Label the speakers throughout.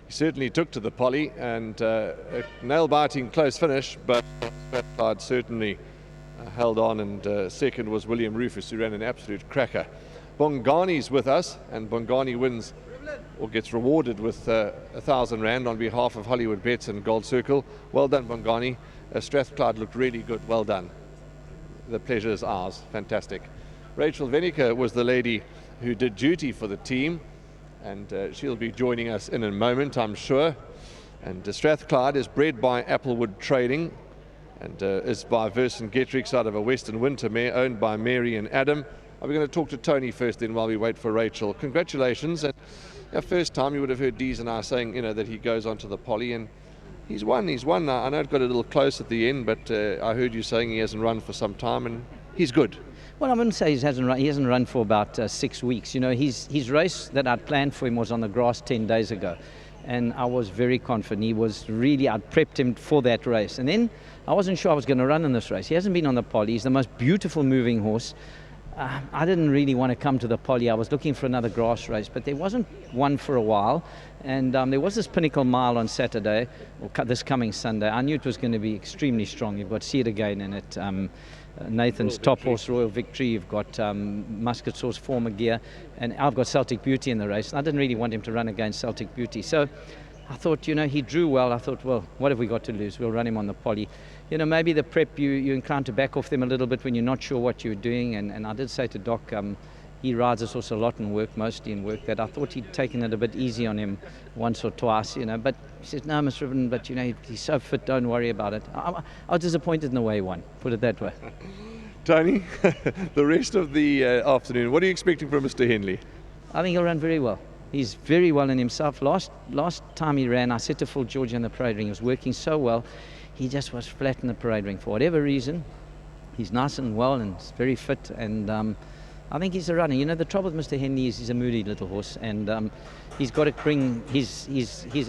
Speaker 1: He certainly took to the poly, and a nail-biting close finish, but STRATHCLYDE certainly held on, and second was William Rufus, who ran an absolute cracker. Bongani's with us, and Bongani wins or gets rewarded with R1,000 on behalf of Hollywoodbets and Gold Circle. Well done, Bongani. STRATHCLYDE looked really good. Well done. The pleasure is ours. Fantastic. Rachel Venica was the lady who did duty for the team, and she'll be joining us in a moment, I'm sure. And STRATHCLYDE is bred by Applewood Trading, and is by Verson Getrix out of a Western Wintermere, owned by Mary and Adam. We're going to talk to Tony first, then, while we wait for Rachel. Congratulations. And first time you would have heard Dees and I saying, that he goes onto the poly, and he's won. I know it got a little close at the end, but I heard you saying he hasn't run for some time, and he's good.
Speaker 2: Well, I wouldn't say he hasn't run for about 6 weeks. His race that I'd planned for him was on the grass 10 days ago, and I was very confident. I'd prepped him for that race, and then I wasn't sure I was going to run in this race. He hasn't been on the poly. He's the most beautiful moving horse. I didn't really want to come to the poly. I was looking for another grass race, but there wasn't one for a while. And there was this Pinnacle Mile on Saturday, or this coming Sunday. I knew it was going to be extremely strong. You've got See It Again in it, Nathan's top horse, Royal Victory. You've got Musket Sauce, Former Gear, and I've got Celtic Beauty in the race. And I didn't really want him to run against Celtic Beauty. So I thought, he drew well. I thought, well, what have we got to lose? We'll run him on the poly. Maybe the prep, you're inclined to back off them a little bit when you're not sure what you're doing. And I did say to Doc, he rides this horse a lot in work, mostly in work, that I thought he'd taken it a bit easy on him once or twice, But he says, no, Mr. Riven, but, he's so fit, don't worry about it. I was disappointed in the way he won, put it that way.
Speaker 1: Tony, the rest of the afternoon, what are you expecting from Mr. Henley?
Speaker 2: I think he'll run very well. He's very well in himself. Last time he ran, I said to Phil George in the parade ring, he was working so well. He just was flat in the parade ring for whatever reason. He's nice and well and very fit, and I think he's a runner. The trouble with Mr. Henley is he's a moody little horse, and he's got to bring his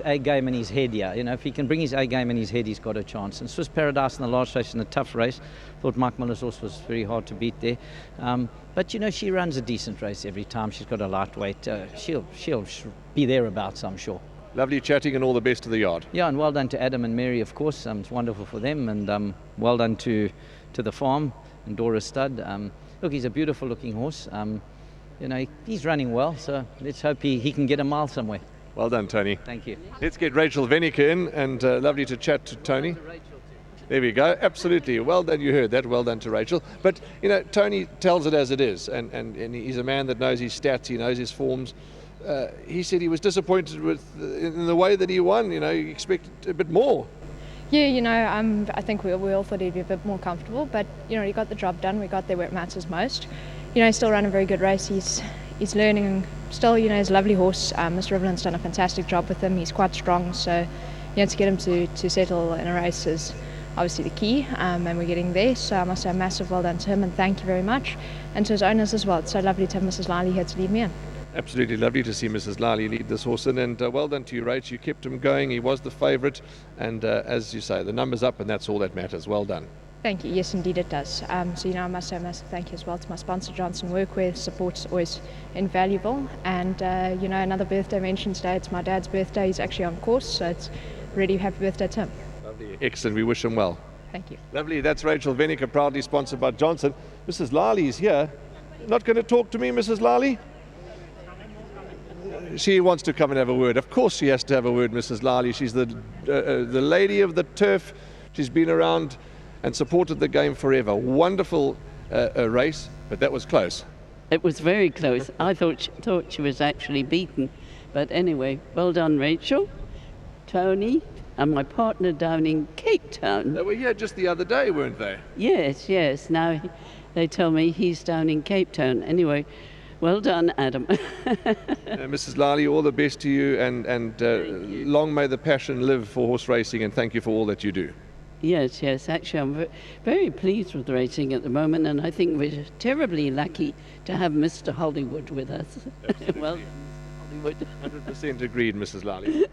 Speaker 2: A game in his head here. If he can bring his A game in his head, he's got a chance. And Swiss Paradise in the last race, in a tough race, thought Mike Miller's horse was very hard to beat there. But she runs a decent race every time. She's got a lightweight. She'll be thereabouts, I'm sure.
Speaker 1: Lovely chatting, and all the best to the yard.
Speaker 2: Yeah, and well done to Adam and Mary, of course. It's wonderful for them, and well done to the farm and Dora Stud. Look, he's a beautiful looking horse. He's running well, so let's hope he can get a mile somewhere.
Speaker 1: Well done, Tony.
Speaker 2: Thank you.
Speaker 1: Let's get Rachel Venica in, and lovely to chat to Tony. There we go. Absolutely. Well done. You heard that. Well done to Rachel. But, Tony tells it as it is, and he's a man that knows his stats, he knows his forms. He said he was disappointed in the way that he won. He expected a bit more.
Speaker 3: Yeah, I think we all thought he'd be a bit more comfortable, but he got the job done. We got there where it matters most. He's still running a very good race. He's learning still. He's a lovely horse. Mr. Riveland's done a fantastic job with him. He's quite strong, so to get him to settle in a race is obviously the key, and we're getting there. So I must say a massive well done to him, and thank you very much, and to his owners as well. It's so lovely to have Mrs. Liley here to lead me in.
Speaker 1: Absolutely lovely to see Mrs. Liley lead this horse in, and well done to you, Rach. You kept him going. He was the favourite, and as you say, the number's up, and that's all that matters. Well done.
Speaker 3: Thank you. Yes, indeed it does. I must say a massive thank you as well to my sponsor, Johnson Workwear. Support's always invaluable, and another birthday mention today. It's my dad's birthday. He's actually on course, so it's really happy birthday to him.
Speaker 1: Lovely. Excellent. We wish him well.
Speaker 3: Thank you.
Speaker 1: Lovely. That's Rachel Venica, proudly sponsored by Johnson. Mrs. Liley's here. Not going to talk to me, Mrs. Liley? She wants to come and have a word. Of course she has to have a word, Mrs. Liley. She's the lady of the turf. She's been around and supported the game forever. Wonderful race, but that was close.
Speaker 4: It was very close. I thought she was actually beaten. But anyway, well done, Rachel, Tony, and my partner down in Cape Town.
Speaker 1: They were here just the other day, weren't they?
Speaker 4: Yes. Now they tell me he's down in Cape Town. Anyway, well done, Adam.
Speaker 1: Mrs. Liley, all the best to you, and long may the passion live for horse racing, and thank you for all that you do.
Speaker 4: Yes. Actually, I'm very pleased with racing at the moment, and I think we're terribly lucky to have Mr. Hollywood with us. Well, Hollywood.
Speaker 1: 100% agreed, Mrs. Liley.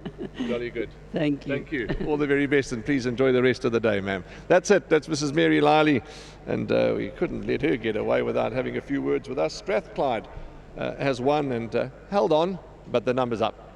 Speaker 1: Jolly good.
Speaker 4: Thank you.
Speaker 1: Thank you. All the very best, and please enjoy the rest of the day, ma'am. That's it. That's Mrs. Mary Liley, and we couldn't let her get away without having a few words with us. STRATHCLYDE has won and held on, but the number's up.